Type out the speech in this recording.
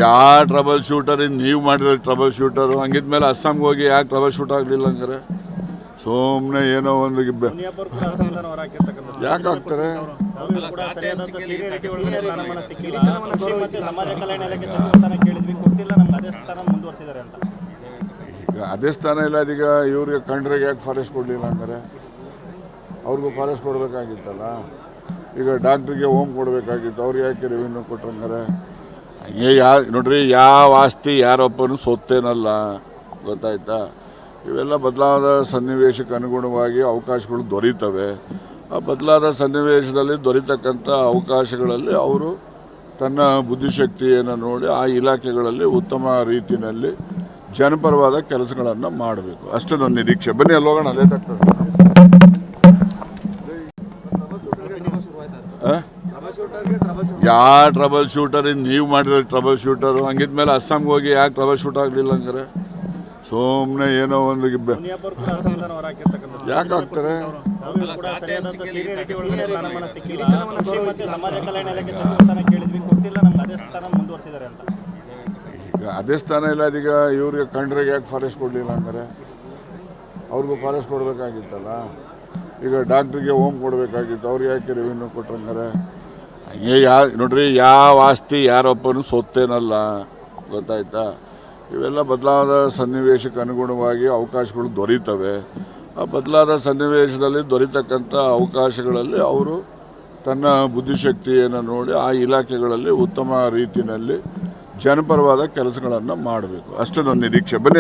ಯಾವ trouble shooter ನೀವು ಮಾಡಿರೋ ಟ್ರಬಲ್ ಶೂಟರು ಹಂಗಿದ್ಮೇಲೆ ಅಸ್ಸಾಂಗೆ ಹೋಗಿ ಯಾಕೆ ಟ್ರಬಲ್ ಶೂಟ್ ಆಗಲಿಲ್ಲ ಹಂಗಾರೆ ಸುಮ್ಮನೆ ಏನೋ ಒಂದು ಯಾಕೆ ಆಗ್ತಾರೆ ಈಗ ಅದೇ ಸ್ಥಾನ ಇಲ್ಲ ಅದೀಗ ಇವ್ರಿಗೆ ಕಂಡ್ರಿಗೆ ಯಾಕೆ ಫಾರೆಸ್ಟ್ ಕೊಡಲಿಲ್ಲ ಹಂಗಾರೆ ಅವ್ರಿಗೂ ಫಾರೆಸ್ಟ್ ಕೊಡಬೇಕಾಗಿತ್ತಲ್ಲ ಈಗ ಡಾಕ್ಟ್ರಿಗೆ ಹೋಮ್ ಕೊಡಬೇಕಾಗಿತ್ತು ಅವ್ರಿಗೆ ಯಾಕೆ ರೆವಿನ್ಯೂ ಕೊಟ್ಟಂಗಾರೆ ನೋಡ್ರಿ ಯಾವ ಆಸ್ತಿ ಯಾರೊಬ್ಬನು ಸೊತ್ತೇನಲ್ಲ ಗೊತ್ತಾಯ್ತಾ ಇವೆಲ್ಲ ಬದಲಾದ ಸನ್ನಿವೇಶಕ್ಕೆ ಅನುಗುಣವಾಗಿ ಅವಕಾಶಗಳು ದೊರೀತವೆ ಆ ಬದಲಾದ ಸನ್ನಿವೇಶದಲ್ಲಿ ದೊರೀತಕ್ಕಂಥ ಅವಕಾಶಗಳಲ್ಲಿ ಅವರು ತನ್ನ ಬುದ್ಧಿಶಕ್ತಿಯನ್ನು ನೋಡಿ ಆ ಇಲಾಖೆಗಳಲ್ಲಿ ಉತ್ತಮ ರೀತಿಯಲ್ಲಿ ಜನಪರವಾದ ಕೆಲಸಗಳನ್ನು ಮಾಡಬೇಕು ಅಷ್ಟೇ ನನ್ನ ನಿರೀಕ್ಷೆ. ಬನ್ನಿ ಅಲ್ಲಿ ಹೋಗೋಣ ಲೇಟ್ ಆಗ್ತದೆ. ಯಾವ ಟ್ರಬಲ್ ಶೂಟರ್ ನೀವು ಮಾಡಿರೋ ಟ್ರಬಲ್ ಶೂಟರು ಹಂಗಿದ್ಮೇಲೆ ಅಸ್ಸಾಂಗೆ ಹೋಗಿ ಯಾಕೆ ಟ್ರಬಲ್ ಶೂಟ್ ಆಗಲಿಲ್ಲ ಹಂಗಾರೆ ಸುಮ್ಮನೆ ಏನೋ ಒಂದು ಯಾಕೆ ಆಗ್ತಾರೆ ಈಗ ಅದೇ ಸ್ಥಾನ ಇಲ್ಲ ಅದೀಗ ಇವ್ರಿಗೆ ಕಂಡ್ರಿಗೆ ಯಾಕೆ ಫಾರೆಸ್ಟ್ ಕೊಡಲಿಲ್ಲ ಹಂಗಾರೆ ಅವ್ರಿಗೂ ಫಾರೆಸ್ಟ್ ಕೊಡಬೇಕಾಗಿತ್ತಲ್ಲ ಈಗ ಡಾಕ್ಟ್ರಿಗೆ ಹೋಮ್ ಕೊಡಬೇಕಾಗಿತ್ತು ಅವ್ರಿಗೆ ಯಾಕೆ ರೆವಿನ್ಯೂ ಕೊಟ್ಟಂಗಾರೆ ನೋಡ್ರಿ ಯಾವ ಆಸ್ತಿ ಯಾರೊಬ್ಬನು ಸೊತ್ತೇನಲ್ಲ ಗೊತ್ತಾಯ್ತಾ ಇವೆಲ್ಲ ಬದಲಾದ ಸನ್ನಿವೇಶಕ್ಕೆ ಅನುಗುಣವಾಗಿ ಅವಕಾಶಗಳು ದೊರೀತವೆ ಆ ಬದಲಾದ ಸನ್ನಿವೇಶದಲ್ಲಿ ದೊರೀತಕ್ಕಂಥ ಅವಕಾಶಗಳಲ್ಲಿ ಅವರು ತನ್ನ ಬುದ್ಧಿಶಕ್ತಿಯನ್ನು ನೋಡಿ ಆ ಇಲಾಖೆಗಳಲ್ಲಿ ಉತ್ತಮ ರೀತಿಯಲ್ಲಿ ಜನಪರವಾದ ಕೆಲಸಗಳನ್ನು ಮಾಡಬೇಕು ಅಷ್ಟೇ ನನ್ನ ನಿರೀಕ್ಷೆ. ಬನ್ನಿ.